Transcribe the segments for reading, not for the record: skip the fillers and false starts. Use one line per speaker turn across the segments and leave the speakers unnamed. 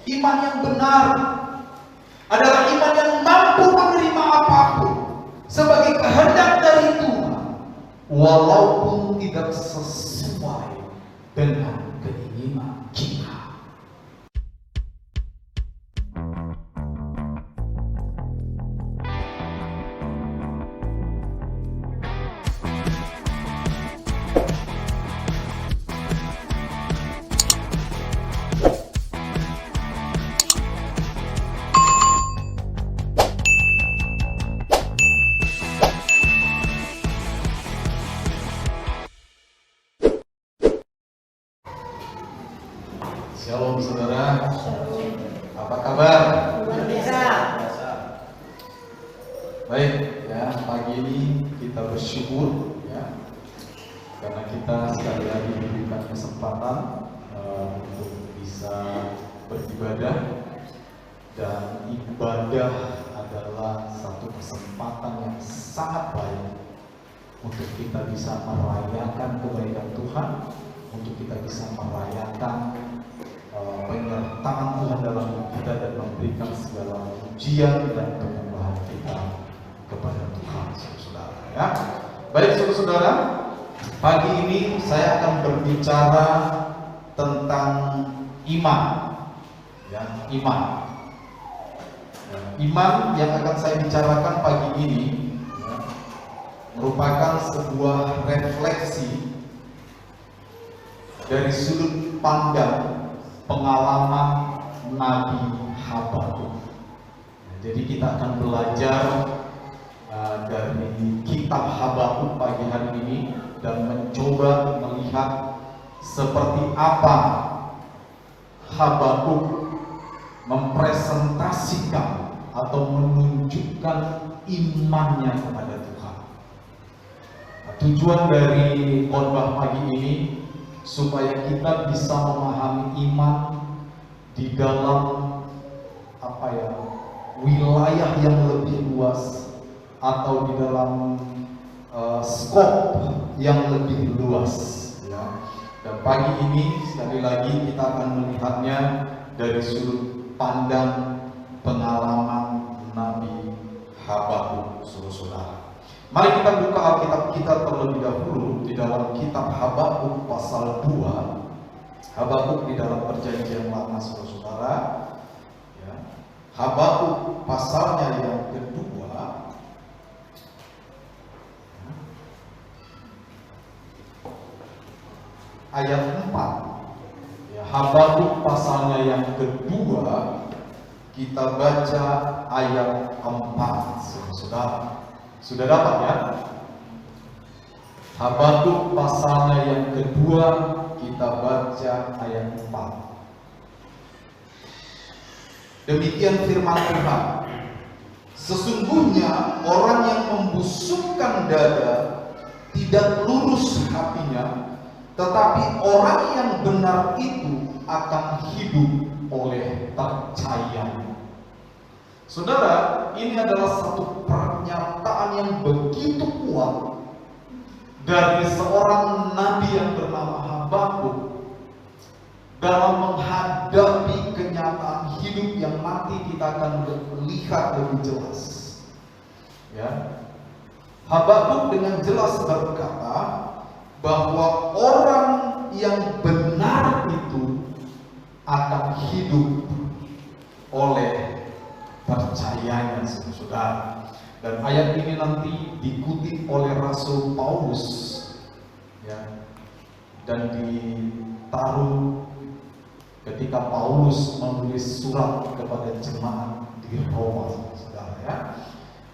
Iman yang benar adalah iman yang mampu menerima apapun sebagai kehendak dari Tuhan, walaupun tidak sesuai dengan keinginan kita. Shalom saudara. Apa kabar?
Luar biasa.
Baik ya, pagi ini kita bersyukur ya, karena kita sekali lagi diberikan kesempatan untuk bisa beribadah, dan ibadah adalah satu kesempatan yang sangat baik untuk kita bisa merayakan kebaikan Tuhan, untuk kita bisa merayakan penyertaan Tuhan dalam hidup kita dan memberikan segala ujian dan penyembahan kita kepada Tuhan, saudara. Ya, baik saudara, pagi ini saya akan berbicara tentang iman. Ya, iman. Ya, iman yang akan saya bicarakan pagi ini ya, merupakan sebuah refleksi dari sudut pandang pengalaman Nabi Habakuk. Jadi kita akan belajar dari kitab Habakuk pagi hari ini dan mencoba melihat seperti apa Habakuk mempresentasikan atau menunjukkan imannya kepada Tuhan. Tujuan dari khotbah pagi ini supaya kita bisa memahami iman di dalam wilayah yang lebih luas atau di dalam skop yang lebih luas ya. Dan pagi ini sekali lagi kita akan melihatnya dari sudut pandang pengalaman Nabi Habakuk, saudara. Mari kita buka Alkitab kita terlebih dahulu di dalam kitab Habakuk pasal 2. Habakuk di dalam perjanjian lama, saudara. Ya. Habakuk pasalnya yang kedua. Ayat 4. Ya, Habakuk pasalnya yang kedua, kita baca ayat 4, saudara. Sudah dapat ya? Habakuk pasalnya yang kedua, kita baca ayat 4. Demikian firman Tuhan. Sesungguhnya orang yang membusukkan dada tidak lurus hatinya, tetapi orang yang benar itu akan hidup oleh percaya. Saudara, ini adalah satu pernyataan yang begitu kuat dari seorang nabi yang bernama Habakuk dalam menghadapi kenyataan hidup yang nanti kita akan lihat lebih jelas. Ya. Habakuk dengan jelas berkata bahwa orang yang benar itu akan hidup oleh percayanya, saudara. Dan ayat ini nanti dikutip oleh Rasul Paulus ya, dan ditaruh ketika Paulus menulis surat kepada jemaat di Roma, saudara ya.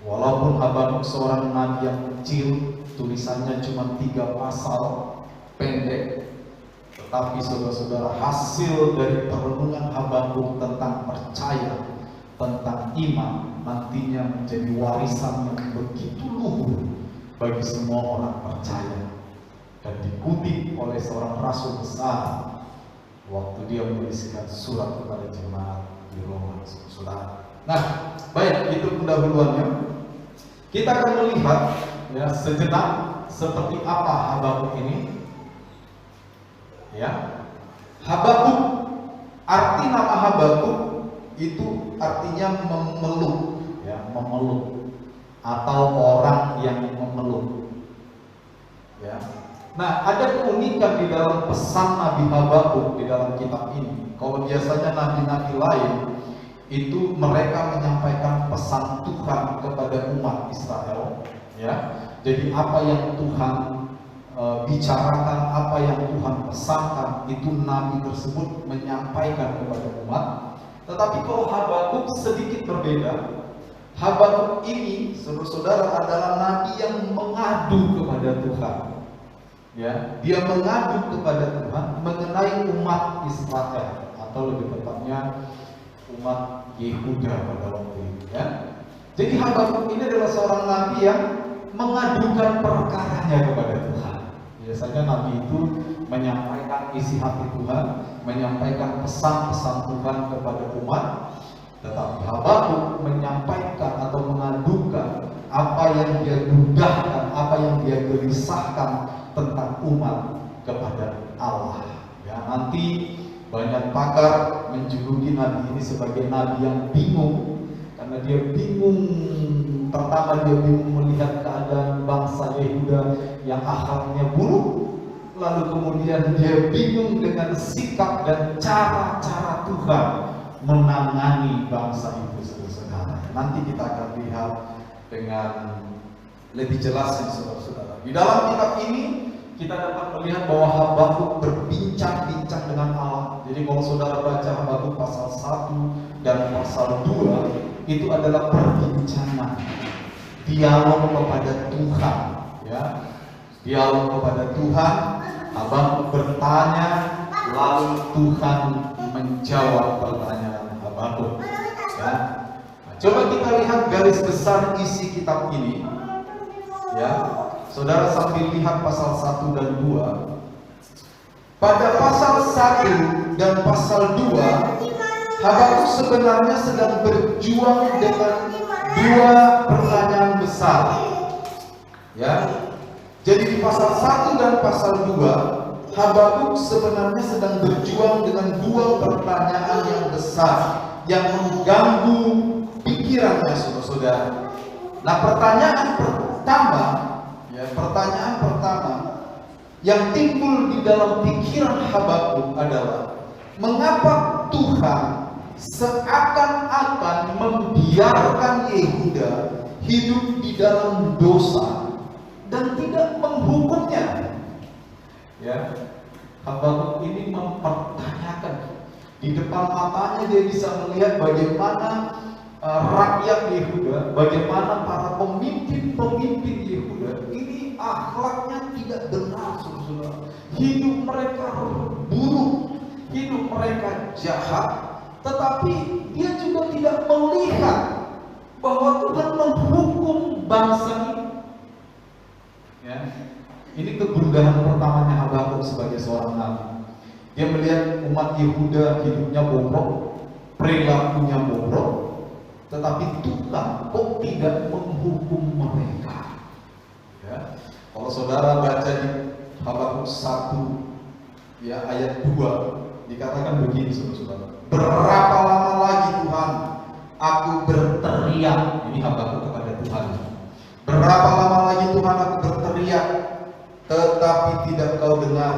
Walaupun Habakuk seorang nabi yang kecil, tulisannya cuma 3 pasal pendek, tetapi saudara-saudara, hasil dari perenungan Habakuk tentang percaya, tentang iman, nantinya menjadi warisan yang begitu luhur bagi semua orang percaya, dan dikutip oleh seorang rasul besar waktu dia menuliskan surat kepada jemaat di Roma, saudara. Nah, baik, itu pendahuluannya. Kita akan melihat ya sejenak seperti apa Habakuk ini. Ya, Habakuk, arti nama Habakuk Habakuk itu artinya memeluk, ya, memeluk atau orang yang memeluk. Ya. Nah, ada keunikan di dalam pesan Nabi Habakuk di dalam kitab ini. Kalau biasanya nabi-nabi lain itu mereka menyampaikan pesan Tuhan kepada umat Israel, ya. Jadi apa yang Tuhan bicarakan, apa yang Tuhan pesankan, itu nabi tersebut menyampaikan kepada umat. Tetapi kalau Habakuk sedikit berbeda. Habakuk ini, saudara-saudara, adalah nabi yang mengadu kepada Tuhan. Ya, dia mengadu kepada Tuhan mengenai umat Israel, atau lebih tepatnya umat Yehuda pada waktu itu. Ya. Jadi Habakuk ini adalah seorang nabi yang mengadukan perkaranya kepada Tuhan. Biasanya nabi itu menyampaikan isi hati Tuhan, menyampaikan pesan-pesan Tuhan kepada umat. Tetapi Habakuk menyampaikan atau mengadukan apa yang dia gugahkan, apa yang dia gelisahkan tentang umat kepada Allah. Ya, nanti banyak pakar menjuluki nabi ini sebagai nabi yang bingung, karena dia bingung. Pertama, dia bingung melihat keadaan bangsa Yehuda yang akhlaknya buruk, lalu kemudian dia bingung dengan sikap dan cara-cara Tuhan menangani bangsa itu, saudara-saudara. Nanti kita akan lihat dengan lebih jelas, saudara-saudara. Di dalam kitab ini kita dapat melihat bahwa Habakuk berbincang-bincang dengan Allah. Jadi kalau saudara baca Habakuk pasal 1 dan pasal 2, itu adalah perbincangan, dialog kepada Tuhan, ya. Dialog kepada Tuhan, Habakuk bertanya, lalu Tuhan menjawab pertanyaan Habakuk. Ya. Nah, coba kita lihat garis besar isi kitab ini. Ya. Saudara sambil lihat pasal 1 dan 2. Pada pasal 1 dan pasal 2, Habakuk sebenarnya sedang berjuang dengan dua pertanyaan besar. Ya. Jadi di pasal 1 dan pasal 2, Habakuk sebenarnya sedang berjuang dengan dua pertanyaan yang besar yang mengganggu pikirannya, saudara-saudara. Nah, pertanyaan pertama yang timbul di dalam pikiran Habakuk adalah, mengapa Tuhan seakan-akan membiarkan Yehuda hidup di dalam dosa dan tidak menghukumnya? Ya, Habakuk ini mempertanyakan. Di depan matanya dia bisa melihat bagaimana rakyat Yehuda, bagaimana para pemimpin Yehuda ini akhlaknya tidak benar, saudara. Hidup mereka buruk, hidup mereka jahat, tetapi dia juga tidak melihat bahwa Tuhan menghukum bangsa ini. Ya. Ini kegundahan pertamanya Habakuk sebagai seorang nabi. Dia melihat umat Yehuda hidupnya bobrok, perilakunya bobrok, tetapi Tuhan kok tidak menghukum mereka. Ya. Kalau saudara baca di Habakuk 1 ya ayat 2, dikatakan begini, saudara-saudara. Berapa lama lagi Tuhan aku berteriak? Ini Habakuk kepada Tuhan. Berapa lama lagi Tuhan aku berteriak, tetapi tidak kau dengar?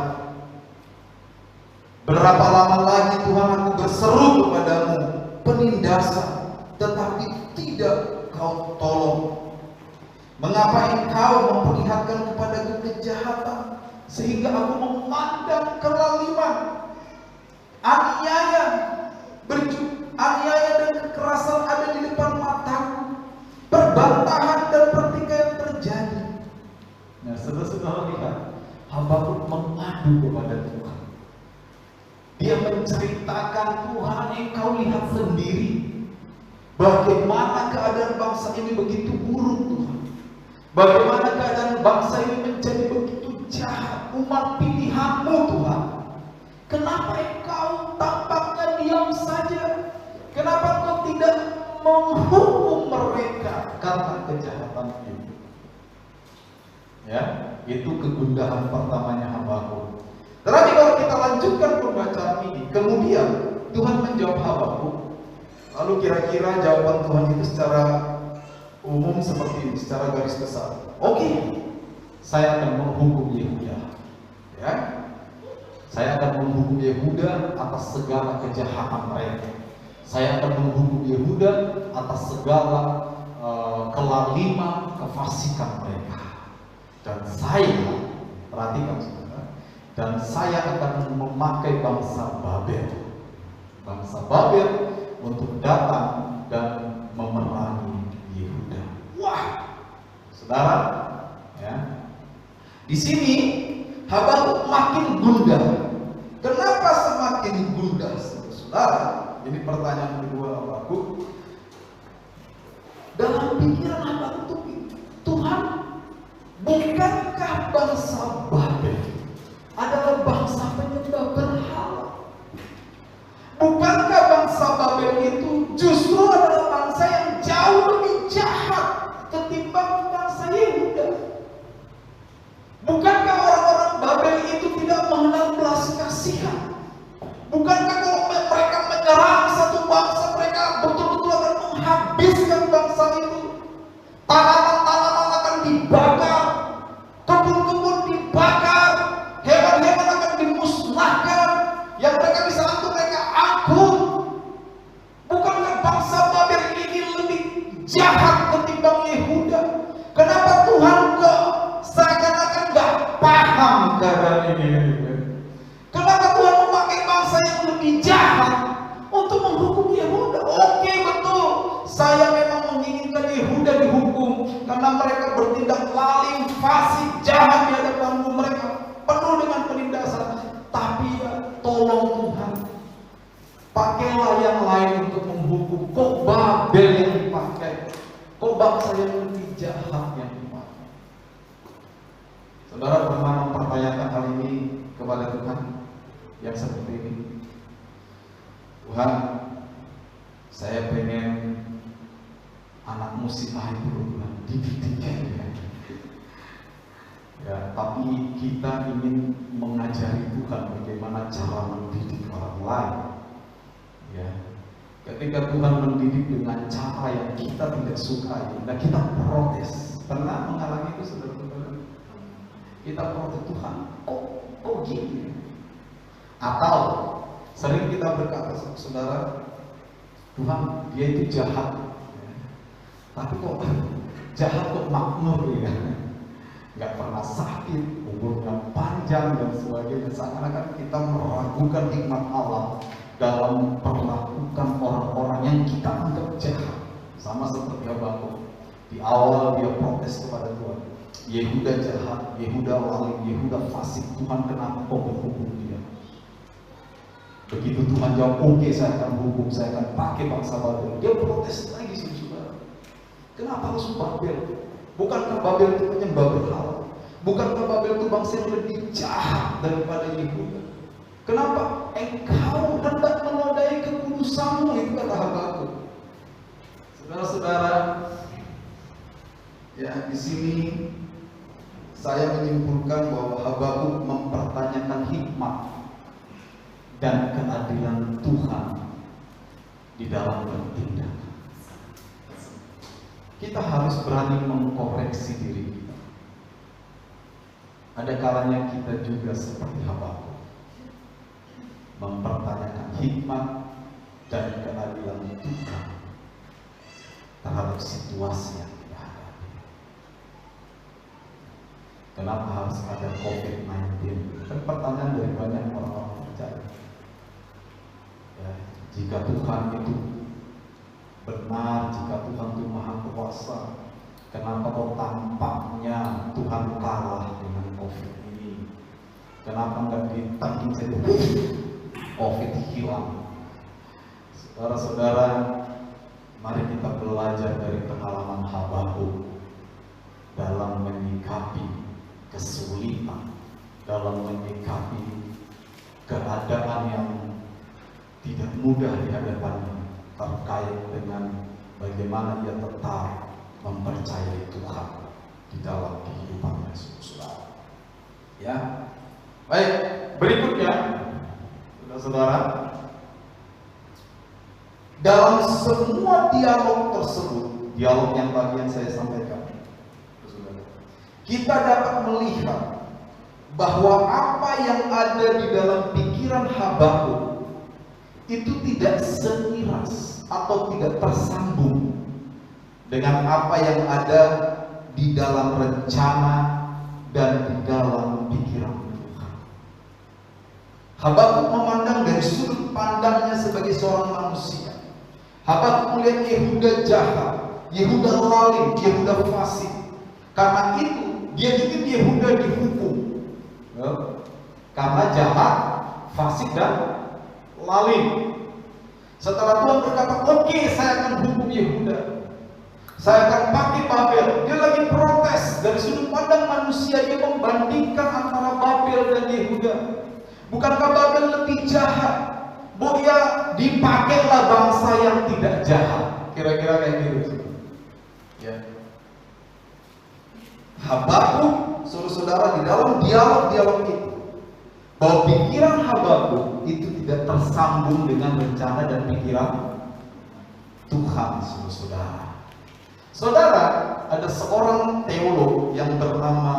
Berapa lama lagi Tuhan aku berseru kepadamu penindasan, tetapi tidak kau tolong? Mengapa engkau memperlihatkan kepadaku kejahatan, sehingga aku memandang kelaliman, aniaya dan kekerasan ada di depan mataku, perbantahan dan pertikaian terjadi. Nah, saudara-saudara lihat, Habakuk mengadu kepada Tuhan. Dia menceritakan, Tuhan, engkau lihat sendiri bagaimana keadaan bangsa ini begitu buruk, Tuhan. Bagaimana keadaan bangsa ini menjadi begitu jahat, umat pilihan-Mu, Tuhan. Kenapa engkau tampaknya diam saja? Kenapa engkau tidak menghukum mereka karena kejahatan itu? Ya, itu kegundahan pertamanya Habakuk. Tetapi kalau kita lanjutkan pembacaan ini, kemudian Tuhan menjawab Habakuk. Lalu kira-kira jawaban Tuhan itu secara umum seperti ini, secara garis besar. Oke, saya akan menghukum Yehuda. Ya, saya akan menghukum Yehuda atas segala kejahatan mereka. Saya akan menghukum Yehuda atas segala kelaliman, kefasikan mereka. Dan saya, perhatikan saudara, dan saya akan memakai bangsa Babel untuk datang dan memerangi Yehuda. Wah, saudara, ya. Di sini Habakuk makin gundah. Kenapa semakin gundah, saudara? Ini pertanyaan kedua Habakuk. Dalam pikiran Habakuk itu, Tuhan, bukankah bangsa Babel adalah bangsa penyembah berhala? Bukankah bangsa Babel itu justru adalah bangsa yang jauh lebih jahat ketimbang bangsa Yehuda? Bukankah orang-orang Babel itu tidak mengenal belas kasihan? Bukankah kalau mereka menyerang satu bangsa, mereka betul-betul akan menghabiskan bangsa itu? Tanaman-tanaman akan dibakar, kebun-kebun dibakar, hewan-hewan akan dimusnahkan, yang mereka bisa angkut mereka angkut. Bukankah bangsa Babel ini lebih jahat ketimbang Yehuda? Kenapa Tuhan kok seakan-akan gak paham keadaan ini? Kenapa Tuhan memakai bangsa yang lebih jahat untuk menghukum Yehuda? Oke, betul, saya memang menginginkan Yehuda dihukum karena mereka bertindak lalim, fasik, jahat di hadapanmu. Mereka penuh dengan penindasan. Tapi ya, tolong Tuhan, pakailah yang lain untuk menghukum. Kok Babel yang dipakai? Kok bangsa yang lebih jahat yang dipakai? Saudara pernah mempertanyakan hal ini kepada Tuhan yang seperti ini? Tuhan, saya pengen anak muslimah itu dididik ya, tapi kita ingin mengajari Tuhan bagaimana cara mendidik orang lain. Ya, ketika Tuhan mendidik dengan cara yang kita tidak sukai, nah kita protes. Pernah mengalami itu, saudara-saudara? Kita protes, Tuhan, kok gini? Atau sering kita berkata, saudara, Tuhan, dia itu jahat, ya, tapi kok jahat kok makmur ya, nggak pernah sakit, umurnya panjang dan sebagainya. Seakan-akan kita meragukan hikmat Allah dalam perlakukan orang-orang yang kita anggap jahat. Sama seperti Habakuk, di awal dia protes kepada Tuhan, Yehuda jahat, Yehuda lalim, Yehuda fasik, Tuhan kenapa kau menghukum dia? Begitu Tuhan jawab, oke, saya akan hukum, saya akan pakai bangsa Babel. Dia protes lagi, saudara. Kenapa harus Babel? Bukankah Babel itu penyembah berhala? Bukankah Babel itu bangsa yang lebih jahat daripada Yehuda? Kenapa engkau hendak menodai kekudusanmu? Itu kata Habakuk. Saudara-saudara, ya, di sini saya menyimpulkan bahwa Habakuk mempertanyakan hikmat dan keadilan Tuhan di dalam bertindak. Kita harus berani mengkoreksi diri kita. Ada kalanya kita juga seperti Habakuk, mempertanyakan hikmat dan keadilan Tuhan terhadap situasi yang kita hadapi. Kenapa harus ada COVID-19? Kan pertanyaan dari banyak orang-orang percaya. Ya, jika Tuhan itu benar, jika Tuhan itu maha kuasa, kenapa kok tampaknya Tuhan kalah dengan COVID ini? Kenapa nggak ditangkap saja, COVID hilang? Saudara-saudara, mari kita belajar dari pengalaman Habakuk dalam menyikapi kesulitan, dalam menyikapi keadaan yang tidak mudah di hadapannya, terkait dengan bagaimana ia tetap mempercayai Tuhan di dalam kehidupannya, saudara. Ya, baik. Berikutnya, saudara-saudara, Dalam semua dialog tersebut, dialog yang tadi yang saya sampaikan, kita dapat melihat bahwa apa yang ada di dalam pikiran Habakuk itu tidak seiras atau tidak tersambung dengan apa yang ada di dalam rencana dan di dalam pikiran Tuhan. Habakuk memandang dari sudut pandangnya sebagai seorang manusia. Habakuk melihat Yehuda jahat, Yehuda lalim, Yehuda fasik. Karena itu dia ingin Yehuda dihukum, karena jahat, fasik dan lalim. Setelah Tuhan berkata, oke, saya akan hukum Yehuda, saya akan pakai Babel. Dia lagi protes dari sudut pandang manusia. Dia membandingkan antara Babel dan Yehuda. Bukankah Babel lebih jahat? Dia dipakailah bangsa yang tidak jahat. Kira-kira kayak gitu. Ya. Habakuk, saudara-saudara, di dalam dialog-dialog itu, bahwa pikiran Habakuk itu tidak tersambung dengan rencana dan pikiran Tuhan, saudara-saudara. Saudara, ada seorang teolog yang bernama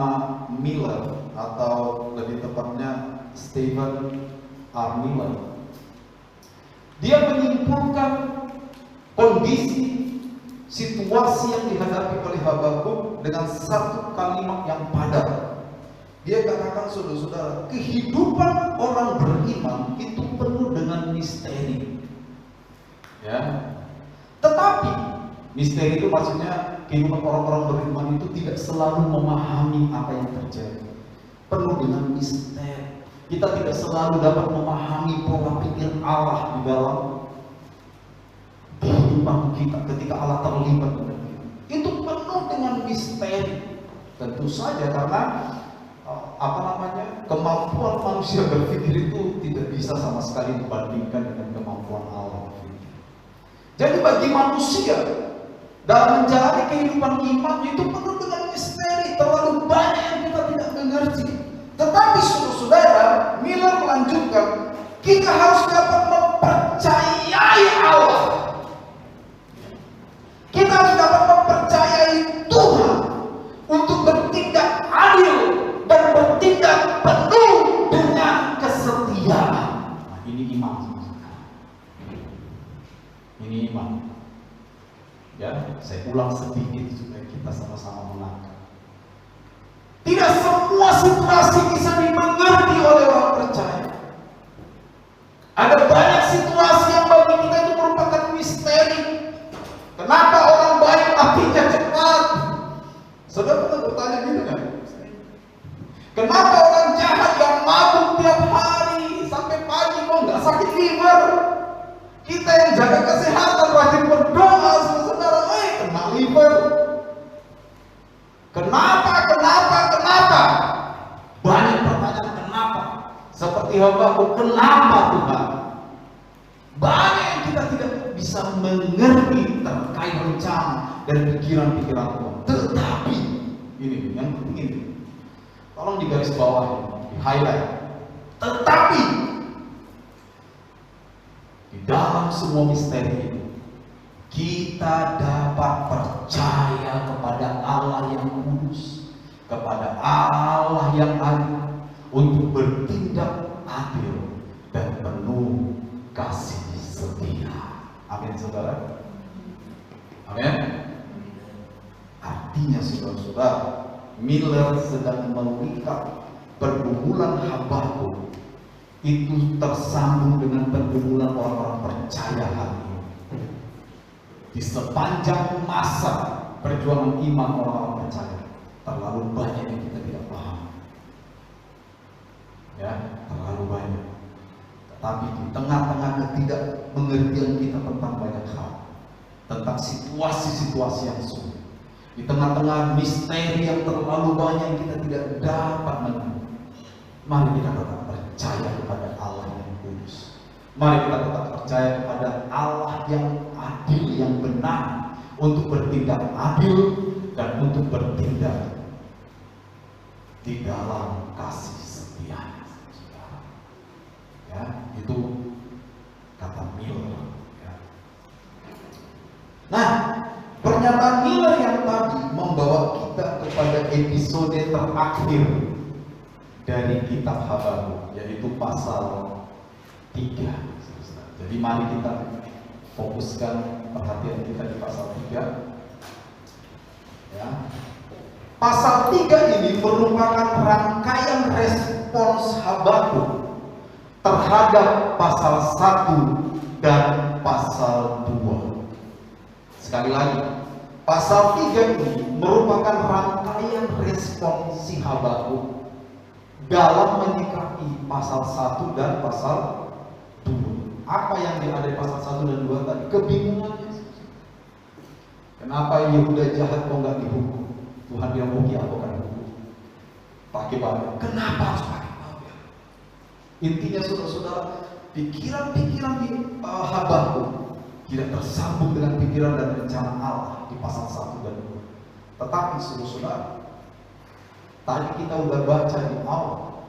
Miller, atau lebih tepatnya Stephen R. Miller. Dia menyimpulkan kondisi situasi yang dihadapi oleh Habakuk dengan satu kalimat yang padat. Dia katakan, saudara-saudara, kehidupan orang beriman itu penuh dengan misteri. Ya. Tetapi misteri itu maksudnya kehidupan orang-orang beriman itu tidak selalu memahami apa yang terjadi. Penuh dengan misteri. Kita tidak selalu dapat memahami pola pikir Allah di dalam kehidupan kita ketika Allah terlibat dengan kita. Itu penuh dengan misteri. Tentu saja karena kemampuan manusia berpikir itu tidak bisa sama sekali dibandingkan dengan kemampuan Allah berpikir. Jadi bagi manusia dalam menjalani kehidupan iman itu penuh dengan misteri, terlalu banyak yang kita tidak mengerti. Tetapi saudara, Miller melanjutkan, kita harus dapat mempercayai Allah. Kita harus dapat mempercayai Tuhan untuk bertindak adil dan bertindak penuh dengan kesetiaan. Nah, ini iman. Ini iman. Ya, saya ulang sedikit supaya kita sama-sama menangkap. Tidak semua situasi bisa dimengerti oleh orang percaya. Ada banyak situasi yang bagi kita itu merupakan misteri. Kenapa orang baik matinya cepat? Saudara pernah bertanya gitu kan? Kenapa orang jahat yang mabuk tiap hari sampai pagi kok nggak sakit liver? Kita yang jaga kesehatan rajin berdoa, saudara, kena liver. Kenapa? Banyak pertanyaan kenapa. Seperti Habakuk, kenapa Tuhan? Banyak yang kita tidak bisa mengerti terkait rencana dan pikiran-pikiran Tuhan. Tetapi ini yang penting ini, tolong di garis bawah, di highlight. Tetapi di dalam semua misteri ini, kita dapat percaya kepada Allah yang kudus, kepada Allah yang adil, untuk bertindak adil dan penuh kasih setia. Amin, saudara. Amin. Artinya, saudara-saudara, Miller sedang melihat pergumulan Habakuk itu tersambung dengan pergumulan orang-orang percaya hari ini. Di sepanjang masa perjuangan iman orang-orang percaya, terlalu banyak yang kita tidak paham. Ya, terlalu banyak. Tetapi di tengah-tengah ketidakmengertian kita tentang banyak hal, tentang situasi-situasi yang sulit, di tengah-tengah misteri yang terlalu banyak yang kita tidak dapat mengerti, mari kita tetap percaya kepada Allah yang kudus. Mari kita tetap percaya kepada Allah yang adil, yang benar, untuk bertindak adil dan untuk bertindak di dalam kasih setia. Ya, itu kata Miller. Ya. Nah, pernyataan Miller yang tadi membawa kita kepada episode terakhir dari kitab Habakuk, yaitu pasal 3. Jadi mari kita fokuskan perhatian kita di pasal 3. Ya. Pasal 3 ini merupakan rangkaian respons Habakuk terhadap pasal 1 dan pasal 2. Sekali lagi, pasal 3 ini merupakan rangkaian respons si Habakuk dalam menyikapi pasal 1 dan pasal 2. Apa yang ada di pasal 1 dan 2 tadi? Kebingungannya. Kenapa Yehuda jahat kok nggak dihukum? Tuhan bilang, oke, aku akan hukum. Pakai Babel. Kenapa harus pakai Babel? Intinya saudara-saudara, pikiran-pikiran di Habakuk tidak tersambung dengan pikiran dan rencana Allah di pasal 1 dan 2. Tetapi saudara-saudara, tadi kita udah baca di awal,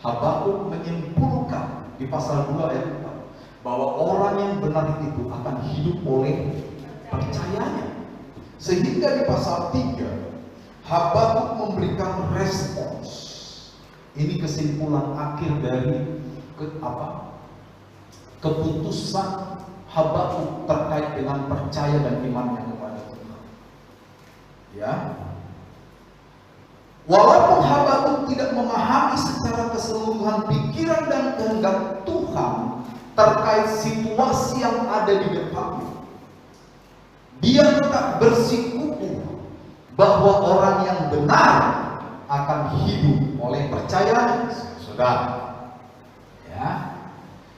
Habakuk menyimpulkan di pasal 2 ayat 4 bahwa orang yang benar itu akan hidup oleh percayanya. Sehingga di pasal 3 Habakuk memberikan respons. Ini kesimpulan akhir dari keputusan Habakuk terkait dengan percaya dan imannya kepada Tuhan. Ya. Walaupun Habakuk tidak memahami secara keseluruhan pikiran dan kehendak Tuhan terkait situasi yang ada di depannya, dia tetap bersikukuh bahwa orang yang benar akan hidup oleh percayaan. Saudara, ya,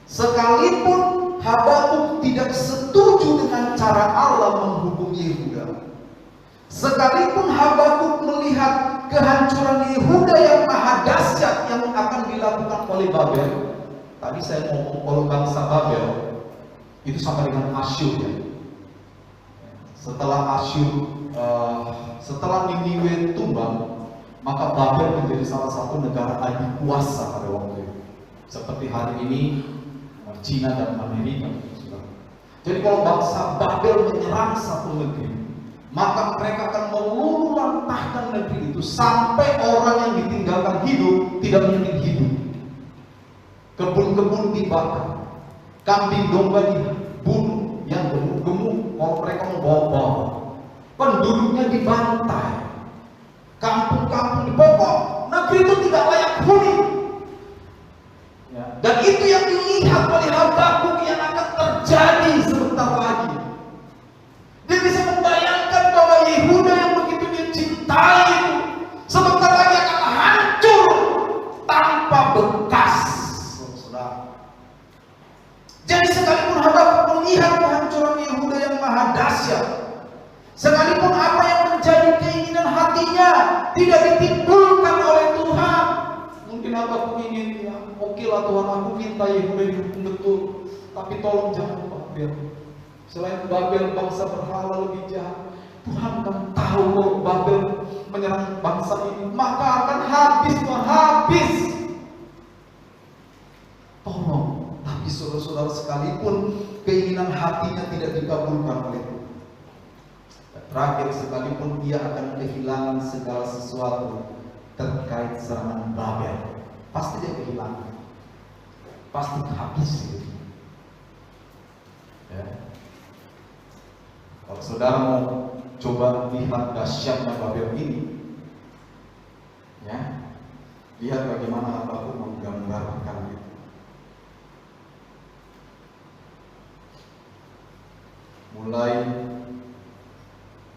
sekalipun Habakuk tidak setuju dengan cara Allah menghukum Yehuda, sekalipun Habakuk melihat kehancuran Yehuda yang maha dahsyat yang akan dilakukan oleh Babel. Tadi saya ngomong kalau bangsa Babel itu sama dengan Asyur, ya. Setelah Niniwe tumbang, maka Babel menjadi salah satu negara adikuasa pada waktu itu. Seperti hari ini Cina dan Amerika. Jadi kalau bangsa Babel menyerang satu negeri, maka mereka akan meluluhlantahkan negeri itu sampai orang yang ditinggalkan hidup tidak mungkin hidup. Kebun-kebun dibakar, kambing domba dibunuh, yang gemuk-gemuk kalau mereka mau bawa-bawa, penduduknya dibantai, kampung-kampung dibokok, negeri itu tidak layak huni. Ya. Dan itu yang dilihat oleh Habakuk yang akan terjadi sebentar lagi. Dia bisa membayangkan bahwa Yehuda yang begitu dia cintai itu sebentar lagi akan hancur tanpa bekas. Saudara. Jadi sekalipun Habakuk melihat kehancuran Yehuda yang maha dahsyat, sekalipun apa yang menjadi keinginan hatinya tidak ditimbulkan oleh Tuhan, mungkin Habakuk ingin, ya oke lah Tuhan, aku minta Yehuda dihukum betul, tapi tolong jangan Babel. Selain Babel bangsa berhala lebih jahat, Tuhan kan tahu kalau Babel menyerang bangsa ini, maka akan habis, Tuhan, habis. Tolong. Tapi saudara-saudara, sekalipun keinginan hatinya tidak dikabulkan oleh Tuhan, terakhir sekalipun dia akan kehilangan segala sesuatu terkait serangan Babel, pasti dia kehilangan, pasti habis gitu. Ya. Kalau saudara mau coba lihat dahsyatnya Babel ini, ya, lihat bagaimana Habakuk menggambarkan itu. Mulai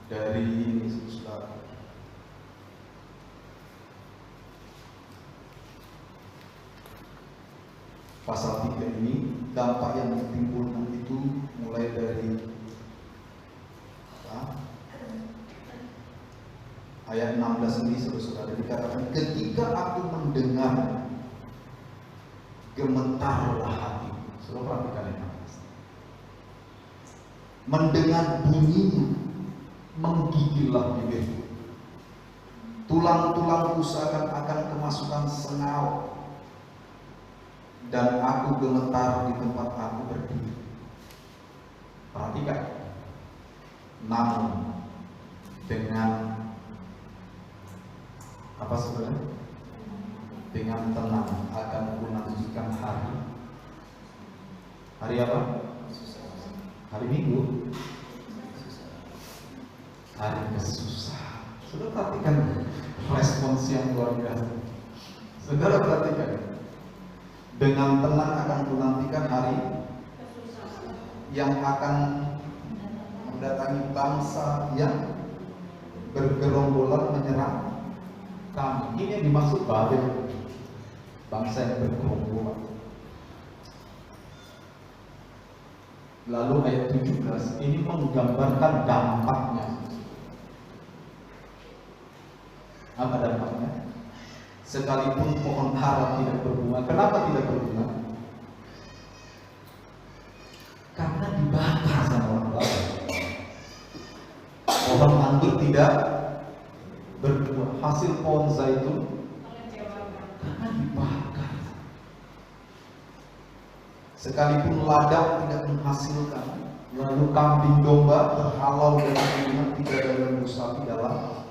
dari ini, saudara. Pasal 3 ini, dampak yang ditimbulkan itu mulai dari ayat 16 ini, saudara, dikatakan, ketika aku mendengar, gemetarlah hati. Saudara perhatikan ini. Mendengar bunyinya, menggigillah bibirku. Tulang-tulangku seakan-akan kemasukan sengal, dan aku gemetar di tempat aku berdiri. Perhatikan. namun dengan apa saudara? Dengan tenang akan menantikan hari apa? Hari Minggu, hari kesusahan. Saudara perhatikan respons yang luar biasa. Saudara perhatikan, dengan tenang akan menantikan hari yang akan mendatangi bangsa yang bergerombolan menyerang kami. Ini yang dimaksud Babel, bangsa yang bergerombolan. Lalu ayat 17 ini menggambarkan dampaknya. Apa dampaknya? Sekalipun pohon ara tidak berbunga. Kenapa tidak berbunga? Karena dibakar sama orang Babel. Pohon anggur tidak berbuah. Hasil pohon zaitun karena dibakar. Sekalipun ladang tidak menghasilkan, lalu kambing domba terhalau dari keringat, tidak ada lembu sapi dalam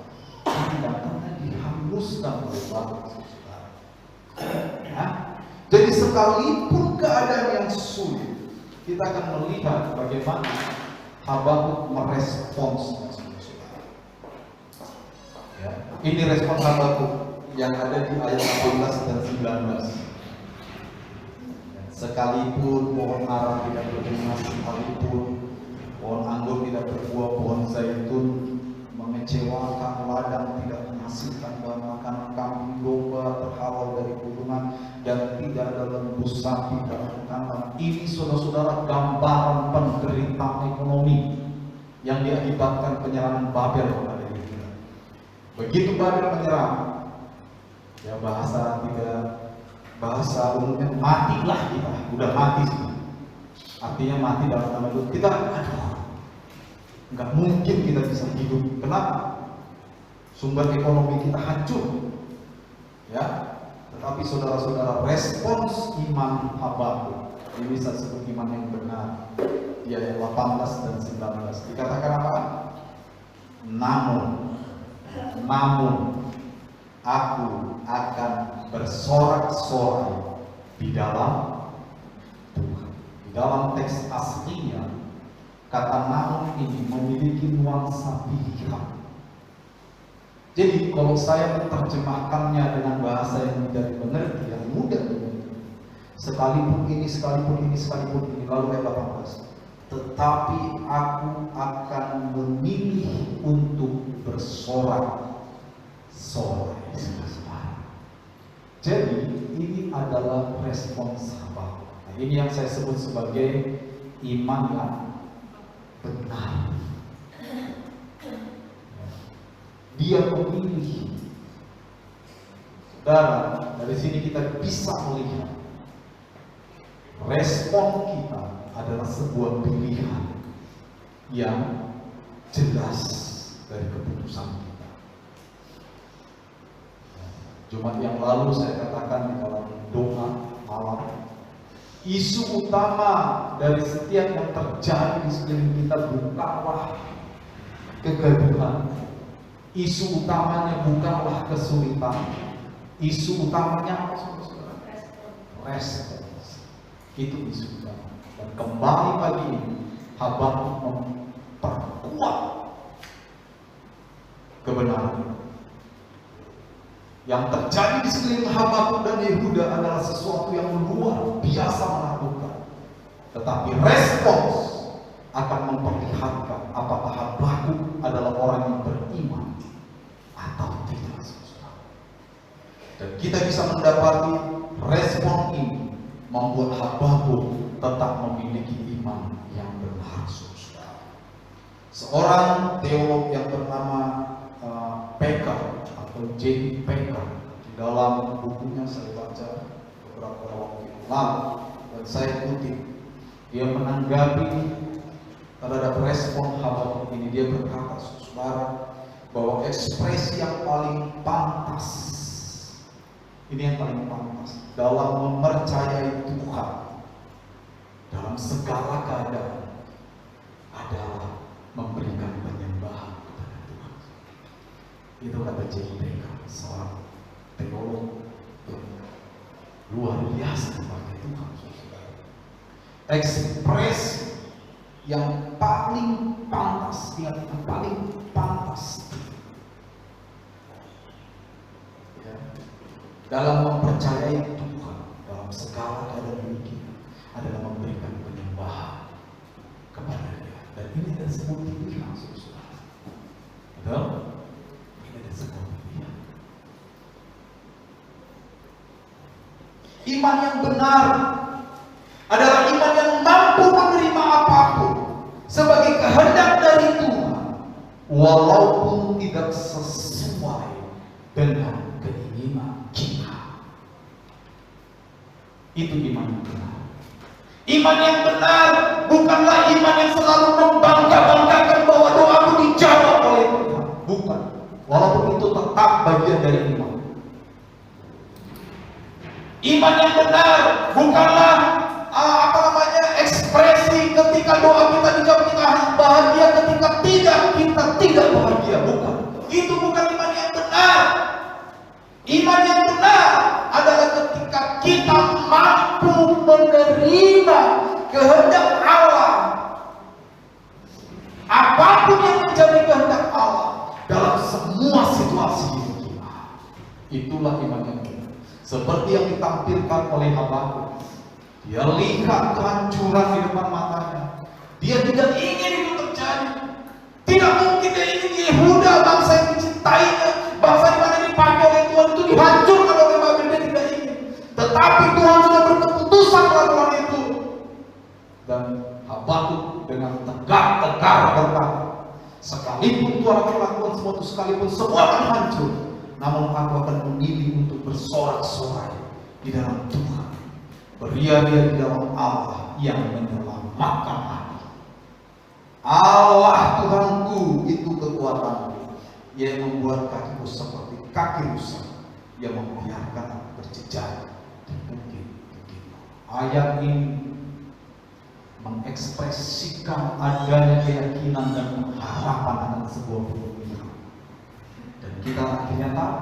kandang karena dihanguskan oleh Babel. Ya? Jadi sekalipun keadaan yang sulit, kita akan melihat bagaimana Habakuk merespons. Ya. Ini respon Habakuk yang ada di ayat 18 dan 19. Sekalipun pohon ara tidak berbunga, sekalipun pohon anggur tidak berbuah, pohon zaitun mengecewakan, ladang tidak menghasilkan bahan makanan, kambing domba terhalau dari kurungan, dan tidak ada lembu sapi dalam kandang. Ini saudara-saudara gambaran penderitaan ekonomi yang diakibatkan penyerangan Babel kepada Yehuda. Begitu Babel menyerang, ya bahasa umumnya matilah kita, udah mati sih. Artinya mati dalam tanda kutip kita, nggak mungkin kita bisa hidup. Kenapa? Sumber ekonomi kita hancur, ya. Tetapi saudara-saudara, respons iman Habakuk ini bisa sebut iman yang benar. Di ayat 18 dan 19 dikatakan apa? Namun aku akan bersorak-sorai di dalam Tuhan. Di dalam teks aslinya, kata namun ini memiliki nuansa pilihan. Jadi kalau saya menerjemahkannya dengan bahasa yang mudah dimengerti, yang mudah dimengerti, sekalipun ini, lalu ayat 18, tetapi aku akan memilih untuk bersorak-sorai. Jadi ini adalah respons Habakuk. Nah, ini yang saya sebut sebagai iman yang benar. Dia memilih. Saudara, dari sini kita bisa melihat respon kita adalah sebuah pilihan yang jelas dari keputusan kita. Jumat yang lalu saya katakan di dalam doa malam, isu utama dari setiap yang terjadi di sekeliling kita bukanlah kegaduhan. Isu utamanya bukanlah kesulitan. Isu utamanya apa, saudara? Respons. Itu isu utama. Dan kembali pagi ini Habakuk memperkuat kebenaran. Yang terjadi di sekeliling Habakuk dan Yehuda adalah sesuatu yang luar biasa menakutkan. Tetapi respons akan memperlihatkan apakah Habakuk adalah orang yang beriman atau tidak. Dan kita bisa mendapati respon ini membuat Habakuk tetap memiliki iman yang benar, saudara. Seorang teolog yang bernama Packer atau J. Packer, di dalam bukunya saya baca beberapa waktu lalu dan saya kutip, dia menanggapi terhadap respon Habakuk ini. Dia berkata, saudara, bahwa ekspresi yang paling pantas, ini yang paling pantas dalam mempercayai Tuhan dalam segala keadaan adalah memberikan petunjuk. JIPK, seorang teolog yang luar biasa dipakai Tuhan. Ekspresi yang paling pantas, yang paling pantas ya, dalam mempercayai Tuhan dalam segala keadaan ini adalah memberikan penyembahan kepada Dia. Dan ini adalah sebuah pilihan, saudara. Betul? Ini adalah sebuah pilihan. Iman yang benar adalah iman yang mampu menerima apapun sebagai kehendak dari Tuhan, walaupun tidak sesuai dengan keinginan kita. Itu iman yang benar. Iman yang benar bukanlah iman yang selalu membangga-banggakan bahwa doaku dijawab oleh Tuhan. Bukan. Walaupun itu tetap bagian dari iman. Iman yang benar bukanlah ekspresi ketika doa kita dijawab kita bahagia, ketika tidak kita tidak bahagia. Bukan. Itu bukan iman yang benar. Iman yang benar adalah ketika kita mampu menerima kehendak Allah, apapun yang menjadi kehendak Allah dalam semua situasi hidup kita. Itulah iman yang benar. Seperti yang ditampilkan oleh Habakuk. Dia lihat kehancuran di depan matanya. Dia tidak ingin itu terjadi. Tidak mungkin dia ingin Yehuda, bangsa yang dicintainya, bangsa yang mana dipakai oleh Tuhan itu dihancurkan oleh Babel. Dia tidak ingin. Tetapi Tuhan sudah berkeputusan melakukan itu. Dan Habakuk dengan tegar-tegar berkata, sekalipun Tuhan akan lakukan semua itu, sekalipun semua akan hancur, namun aku akan memilih untuk bersorak-sorai di dalam Tuhan, beria-ria di dalam Allah yang menyelamatkan aku. Allah Tuhanku itu kekuatanku, yang membuat kakiku seperti kaki rusa, yang membiarkan aku berjejak di bukit-bukit. Ayat ini mengekspresikan adanya keyakinan dan harapan akan sebuah pilihan. Dan kita akhirnya tahu,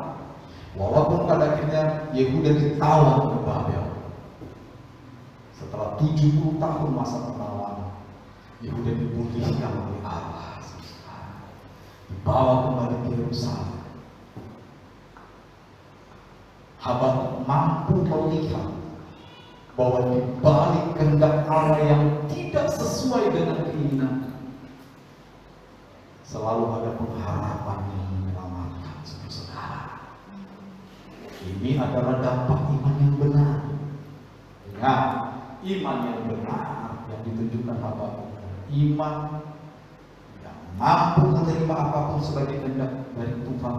walaupun pada akhirnya Yehuda ditawan ke Babel, setelah 70 tahun masa penawanan, Yehuda dipulihkan oleh Allah, dibawa kembali ke Yerusalem. Habakuk mampu melihat bahwa di balik kehendak Allah yang tidak sesuai dengan keinginan, selalu ada pengharapan yang menyelamatkan saudara. Ini adalah dampak iman yang benar. Ingat, iman yang benar yang ditunjukkan Habakuk, iman yang mampu menerima apapun sebagai kehendak dari Tuhan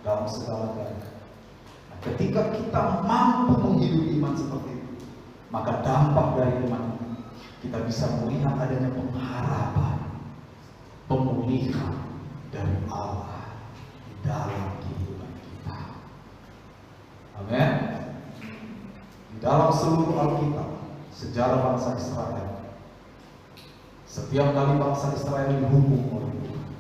dalam segala keadaan. Nah, ketika kita mampu menghidupi iman seperti itu, maka dampak dari iman ini kita bisa melihat adanya pengharapan, pemulihan dari Allah di dalam kehidupan kita. Amin. Di dalam seluruh Alkitab, sejarah bangsa Israel, setiap kali bangsa Israel dihukum oleh Tuhan,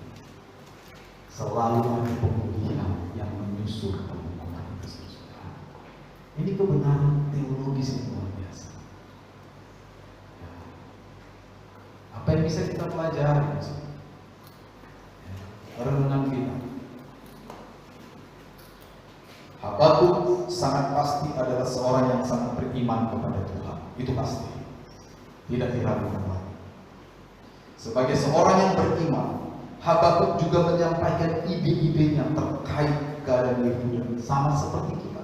selalu ada pemulihan yang menyusul kehukuman itu. Ini kebenaran teologis yang luar biasa. Apa yang bisa kita pelajari? Renungan kita. Habakuk sangat pasti adalah seorang yang sangat beriman kepada Tuhan. Itu pasti. Tidak diragukan lagi. Sebagai seorang yang beriman, Habakuk juga menyampaikan ide-idenya terkait keadaan Yehuda, sama seperti kita.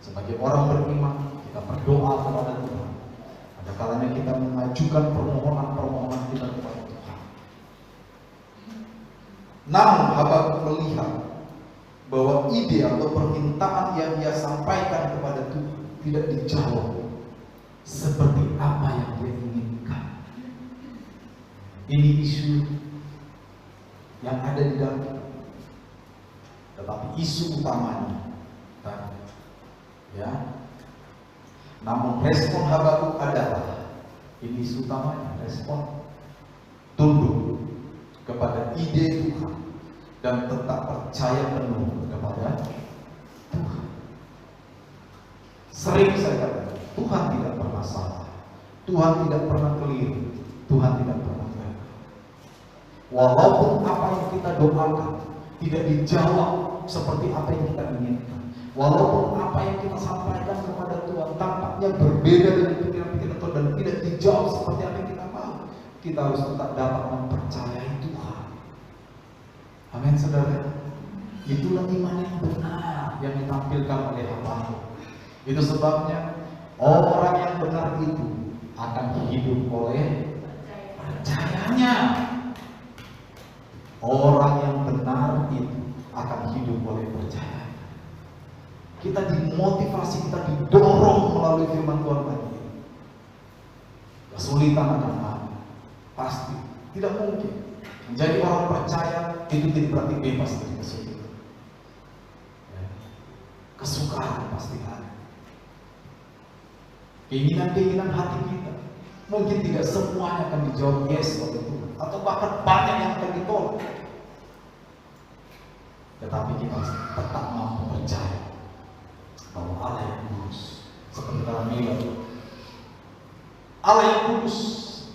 Sebagai orang beriman, kita berdoa kepada Tuhan. Ada kalanya kita mengajukan permohonan-permohonan kita kepada Tuhan. Namun Habakuk melihat bahwa ide atau permintaan yang dia sampaikan kepada Tuhan tidak dijawab seperti apa yang dia inginkan. Ini isu yang ada di dalam kita. Tetapi isu utamanya tadi, ya. Namun respon Habakuk adalah ini isu utamanya, respon tunduk kepada ide Tuhan dan tetap percaya penuh kepada Tuhan. Sering saya katakan, Tuhan tidak pernah salah, Tuhan tidak pernah keliru, Tuhan tidak pernah gagal. Walaupun apa yang kita doakan tidak dijawab seperti apa yang kita inginkan, walaupun apa yang kita sampaikan kepada Tuhan tampaknya berbeda dengan pikiran-pikiran Tuhan dan tidak dijawab seperti apa yang kita mau, kita harus tetap dapat mempercayai Tuhan. Amin, saudara. Itulah iman yang benar yang ditampilkan oleh hamba. Itu sebabnya orang yang benar itu akan hidup oleh percayanya. Orang yang benar itu akan hidup oleh percaya. Kita dimotivasi, kita didorong melalui firman Tuhan tadi. Kesulitan akan ada, pasti tidak mungkin. Menjadi orang percaya itu tidak berarti bebas dari kesulitan. Kesukaan pasti ada. Keinginan-keinginan hati kita mungkin tidak semuanya akan dijawab yes oleh Tuhan, atau bahkan banyak yang akan ditolak. Tetapi kita tetap mampu percaya bahwa Allah yang kudus, seperti dalam Mila, Allah yang kudus,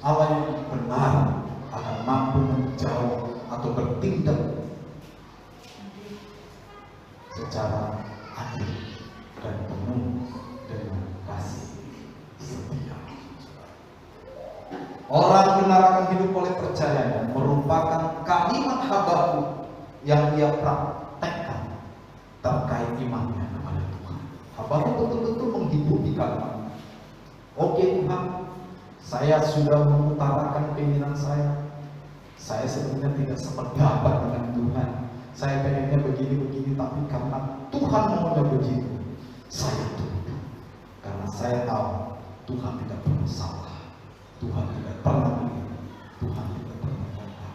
Allah yang benar akan mampu menjawab atau bertindak secara adil dan penuh dengan kasih setia. Orang benar akan hidup oleh percayanya merupakan kalimat Habakuk yang ia praktekkan terkait imannya kepada Tuhan. Habakuk betul-betul menghidupi kalimat. Oke Tuhan, saya sudah mengutarakan keinginan saya. Saya sebenarnya tidak sependapat dengan Tuhan. Saya pengennya begini-begini, tapi karena Tuhan maunya begitu, saya tunduk. Karena saya tahu Tuhan tidak pernah salah, Tuhan tidak pernah keliru, Tuhan tidak pernah gagal.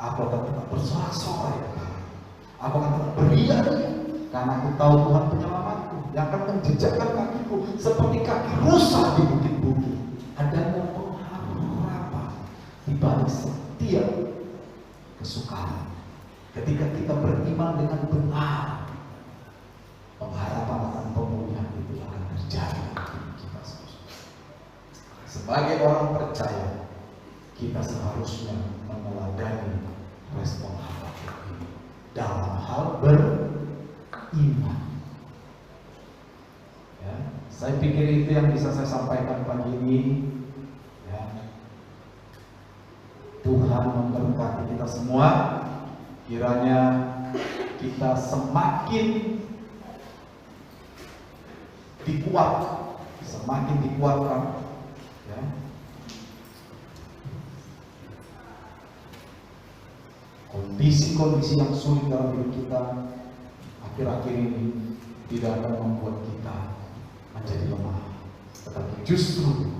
Aku akan tetap bersorak-sorai, aku akan tetap beriak-riak, karena aku tahu Tuhan penyelamatku yang akan menjejakkan kakiku seperti kaki rusa di bukit-bukit. Adanya pengharapan di balik setiap kesukaan. Ketika kita beriman dengan benar, pengharapan akan pemulihan itu akan terjadi bagi kita semua. Sebagai orang percaya, kita seharusnya meneladani respon Habakuk ini dalam hal beriman. Ya, saya pikir itu yang bisa saya sampaikan pagi ini. Ya. Tuhan memberkati kita semua. Kiranya kita semakin dikuatkan, ya. Kondisi-kondisi yang sulit dalam hidup kita akhir-akhir ini tidak akan membuat kita menjadi lemah, tetapi justru